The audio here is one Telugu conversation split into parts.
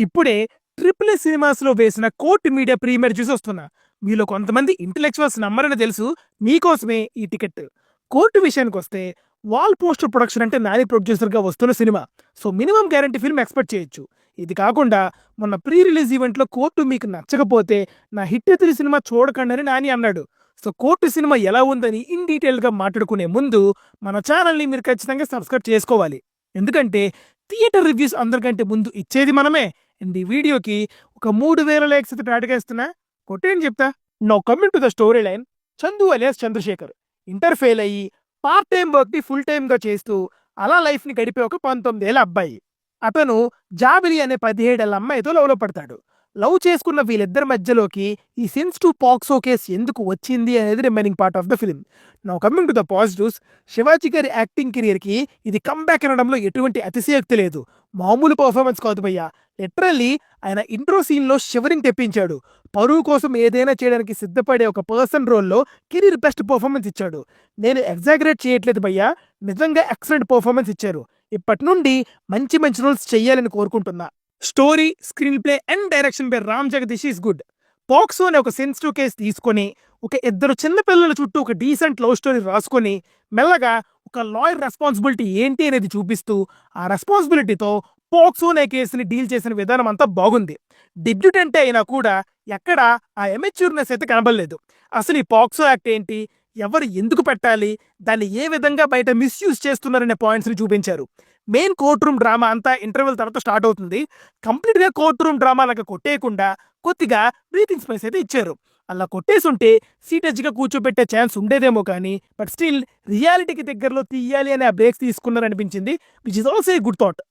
ఇప్పుడే ట్రిపుల్ సినిమాస్లో వేసిన కోర్ట్ మీడియా ప్రీమియర్ చూసి వస్తున్నా. మీలో కొంతమంది ఇంటలెక్చువల్స్ నమ్మరని తెలుసు. మీకోసమే ఈ టికెట్. కోర్టు విషయానికి వస్తే వాల్ పోస్టర్ ప్రొడక్షన్ అంటే నాని ప్రొడ్యూసర్గా వస్తున్న cinema. So minimum guarantee film expect చేయొచ్చు. ఇది కాకుండా మొన్న ప్రీ రిలీజ్ ఈవెంట్లో కోర్టు మీకు నచ్చకపోతే నా హిట్ ఎత్తిరి సినిమా చూడకండి అని నాని అన్నాడు. సో కోర్టు సినిమా ఎలా ఉందని ఇన్ డీటెయిల్గా మాట్లాడుకునే ముందు మన ఛానల్ని మీరు ఖచ్చితంగా సబ్స్క్రైబ్ చేసుకోవాలి. ఎందుకంటే థియేటర్ రివ్యూస్ అందరికంటే ముందు ఇచ్చేది మనమే. అండ్ ఈ వీడియోకి ఒక 3000 లైక్స్ అయితే టార్గెట్ ఇస్తున్నా. కొట్టేని చెప్తా. Now coming to the story line. Chandu alias Chandrashekar inter fail అయ్యి పార్ట్ టైం వర్క్ ని ఫుల్ టైమ్ గా చేస్తూ అలా లైఫ్ ని గడిపే ఒక 19 ఏళ్ల అబ్బాయి. అతను జాబిలి అనే 17 ఏళ్ల అమ్మాయితో లవ్ లో పడతాడు. లవ్ చేసుకున్న వీళ్ళిద్దరి మధ్యలోకి ఈ సెన్సిటివ్ పాక్సో కేసు ఎందుకు వచ్చింది అనేది remaining part of the film. Now coming to the positives. Shivaji గారి యాక్టింగ్ కెరియర్ కి ఇది కంబ్యాక్ అనడంలో ఎటువంటి అతిశయోక్తి లేదు. మామూలు పర్ఫార్మెన్స్ కాదు భయ్యా. లిటరల్లీ ఆయన ఇంట్రో సీన్ లో షివరింగ్ తెప్పించాడు. పరువు కోసం ఏదైనా చేయడానికి సిద్ధపడే ఒక పర్సన్ రోల్లో కెరీర్ బెస్ట్ పర్ఫార్మెన్స్ ఇచ్చాడు. నేను ఎగ్జాగరేట్ చేయట్లేదు భయ్యా, నిజంగా ఎక్సలెంట్ పర్ఫార్మెన్స్ ఇచ్చారు. ఇప్పటి నుండి మంచి మంచి రోల్స్ చెయ్యాలని కోరుకుంటున్నా. Story, screen play and direction by Ram Jagadish is good. POCSO అనే ఒక సెన్సిటివ్ కేసు తీసుకొని ఒక ఇద్దరు చిన్నపిల్లల చుట్టూ ఒక డీసెంట్ లవ్ స్టోరీ రాసుకొని మెల్లగా ఒక లాయర్ రెస్పాన్సిబిలిటీ ఏంటి అనేది చూపిస్తూ ఆ రెస్పాన్సిబిలిటీతో పాక్సో అనే కేసుని డీల్ చేసిన విధానం అంతా బాగుంది. డెబ్యూటెంట్ అయినా కూడా ఎక్కడ ఆ ఎమెచ్యూర్నెస్ అయితే కనబడలేదు. అసలు ఈ పాక్సో యాక్ట్ ఏంటి, ఎవరు ఎందుకు పెట్టాలి, దాన్ని ఏ విధంగా బయట మిస్యూజ్ చేస్తున్నారనే పాయింట్స్ని చూపించారు. మెయిన్ కోర్ట్ రూమ్ డ్రామా అంతా ఇంటర్వెల్ తర్వాత స్టార్ట్ అవుతుంది. కంప్లీట్గా కోర్ట్ రూమ్ డ్రామా లాగా కొట్టేయకుండా కొద్దిగా బ్రీతింగ్ స్పేస్ అయితే ఇచ్చారు. అలా కొట్టేసుంటే సీటెజ్గా కూర్చోబెట్టే ఛాన్స్ ఉండేదేమో కానీ బట్ స్టిల్ రియాలిటీకి దగ్గరలో తీయాలి అనే ఆ బ్రేక్స్ తీసుకున్నారనిపించింది, which is also a good thought.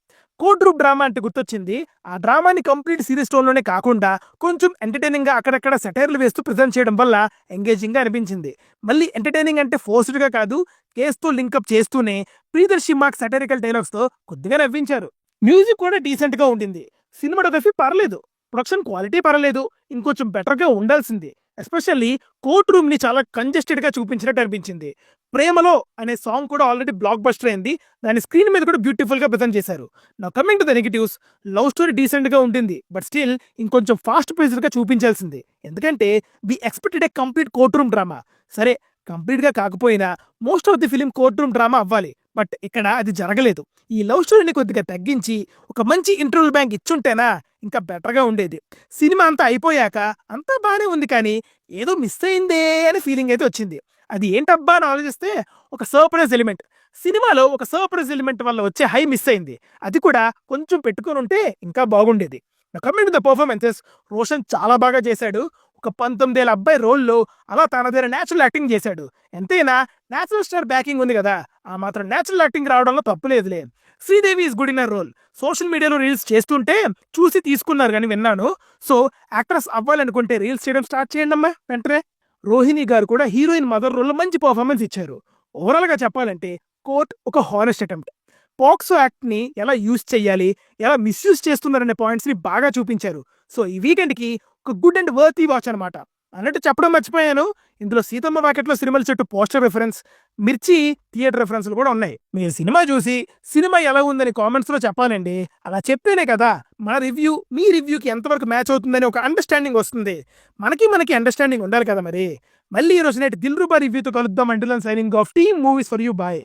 Courtroom drama అంటే గుర్తొచ్చింది, ఆ డ్రామాని కంప్లీట్ సీరియస్ టోన్లోనే కాకుండా కొంచెం ఎంటర్టైనింగ్గా అక్కడక్కడ సెటైర్లు వేస్తూ ప్రజెంట్ చేయడం వల్ల ఎంగేజింగ్గా అనిపించింది. మళ్ళీ ఎంటర్టైనింగ్ అంటే ఫోర్స్డ్గా కాదు, కేసుతో లింకప్ చేస్తూనే ప్రియదర్శి మార్క్ సెటరికల్ డైలాగ్స్తో కొద్దిగా నవ్వించారు. మ్యూజిక్ కూడా డీసెంట్గా ఉండింది. సినిమాటోగ్రఫీ పర్లేదు, ప్రొడక్షన్ క్వాలిటీ పర్లేదు, ఇంకొంచెం బెటర్గా ఉండాల్సింది. ఎస్పెషల్లీ కోర్ట్ రూమ్ని చాలా కంజెస్టెడ్గా చూపించినట్టు అనిపించింది. ప్రేమలో అనే సాంగ్ కూడా ఆల్రెడీ బ్లాక్ బస్టర్ అయింది. దాని స్క్రీన్ మీద కూడా బ్యూటిఫుల్గా ప్రజెంట్ చేశారు. నా coming to the negatives. Love story డీసెంట్గా ఉంటుంది బట్ స్టిల్ ఇంకొంచెం ఫాస్ట్ పేస్డ్గా చూపించాల్సింది. ఎందుకంటే we expected a complete courtroom drama. సరే, కంప్లీట్గా కాకపోయినా most of the film courtroom drama అవ్వాలి, బట్ ఇక్కడ అది జరగలేదు. ఈ లవ్ స్టోరీని కొద్దిగా తగ్గించి ఒక మంచి ఇంటర్వల్ బ్యాంక్ ఇచ్చుంటేనా ఇంకా బెటర్గా ఉండేది. సినిమా అంతా అయిపోయాక అంతా బాగానే ఉంది కానీ ఏదో మిస్ అయిందే అనే ఫీలింగ్ అయితే వచ్చింది. అది ఏంటబ్బా అని ఆలోచిస్తే ఒక సర్ప్రైజ్ ఎలిమెంట్, సినిమాలో ఒక సర్ప్రైజ్ ఎలిమెంట్ వల్ల వచ్చే హై మిస్ అయింది. అది కూడా కొంచెం పెట్టుకొని ఉంటే ఇంకా బాగుండేది. Coming to the performances. Roshan చాలా బాగా చేశాడు. ఒక 19 ఏళ్ల అబ్బాయి రోల్లో అలా తనదైన న్యాచురల్ యాక్టింగ్ చేశాడు. ఎంతైనా న్యాచురల్ స్టార్ బ్యాకింగ్ ఉంది కదా, ఆ మాత్రం న్యాచురల్ యాక్టింగ్ రావడంలో తప్పులేదులే. Sridevi is good in a role. Social మీడియాలో రీల్స్ చేస్తుంటే చూసి తీసుకున్నారు కానీ విన్నాను. సో యాక్ట్రెస్ అవ్వాలనుకుంటే రీల్స్ చేయడం స్టార్ట్ చేయండి అమ్మా వెంటనే. రోహిణి గారు కూడా హీరోయిన్ మదర్ రోల్లో మంచి పర్ఫార్మెన్స్ ఇచ్చారు. ఓవరాల్గా చెప్పాలంటే కోర్ట్ ఒక హానెస్ట్ అటెంప్ట్. పాక్సో యాక్ట్ని ఎలా యూజ్ చేయాలి, ఎలా మిస్యూజ్ చేస్తున్నారనే పాయింట్స్ని బాగా చూపించారు. సో ఈ వీకెండ్కి ఒక గుడ్ అండ్ వర్తీ వాచ్ అనమాట. అన్నట్టు చెప్పడం మర్చిపోయాను, ఇందులో సీతమ్మ వాకెట్లో సినిమాల చెట్టు పోస్టర్ రిఫరెన్స్, మిర్చి థియేటర్ రిఫరెన్స్లు కూడా ఉన్నాయి. మీరు సినిమా చూసి సినిమా ఎలా ఉందని కామెంట్స్లో చెప్పాలండి. అలా చెప్తేనే కదా మన రివ్యూ మీ రివ్యూకి ఎంతవరకు మ్యాచ్ అవుతుందని ఒక అండర్స్టాండింగ్ వస్తుంది. మనకి అండర్స్టాండింగ్ ఉండాలి కదా మరి. మళ్ళీ ఈ రోజు నైట్ దిల్రుబా రివ్యూతో కలుద్దాం. అంటున్నాను, signing off Team Movies for you. Bye.